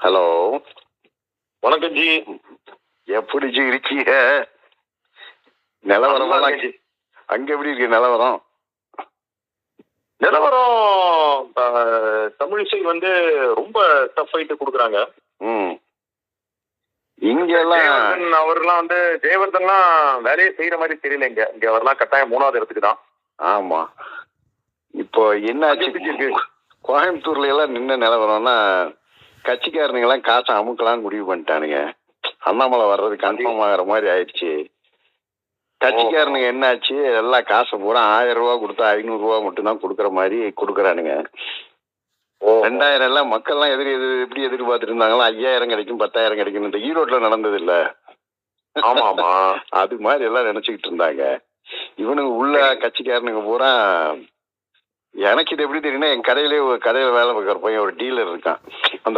Hello, வணக்கம் G. எப்படி G இருக்கீங்க? நல்லா நிலவரமெல்லாம் இருக்கேன் ஜி. அங்க எப்படி இருக்கு நிலவரம்? நிலவரம் தமிழிசை வந்து ரொம்ப டஃப் ஃபைட்டு கொடுக்குறாங்க. ம் இங்கெல்லாம் ஜெயவர்தன் அவர்லாம் வந்து ஜெயவர்தன்லாம் வேலையை செய்யற மாதிரி தெரியல. இங்க அவர்லாம் கட்டாயம் 3வது இடத்துக்கு தான். ஆமா. இப்போ என்னாச்சு எப்படி இருக்கு? கோயம்புத்தூர்ல எல்லாம் நின்ன நிலவரம்னா கட்சிக்காரனுங்க எல்லாம் காசை அமுக்கலான்னு முடிவு பண்ணிட்டானுங்க. அண்ணாமலை வர்றது கன்ஃபார்ம் ஆகிற மாதிரி ஆயிடுச்சு. கட்சிக்காரனுங்க என்னாச்சு, எல்லாம் காசை பூரா 1000 ரூபா கொடுத்தா 500 ரூபா மட்டும்தான் கொடுக்குற மாதிரி கொடுக்குறானுங்க. 2000 எல்லாம் மக்கள்லாம் எப்படி எதிர்பார்த்துட்டு இருந்தாங்களோ 5000 கிடைக்கும் 10,000 கிடைக்கும். இந்த ஈரோட்ல நடந்தது இல்ல, ஆமா ஆமா, அது மாதிரி எல்லாம் நினைச்சுக்கிட்டு இருந்தாங்க. இவனுங்க உள்ள கட்சிக்காரனுங்க பூரா, எனக்கு இது எப்படி தெரியும்னா, என் கடையில வேலை பார்க்குற பையன் ஒரு டீலர் இருக்கான். அந்த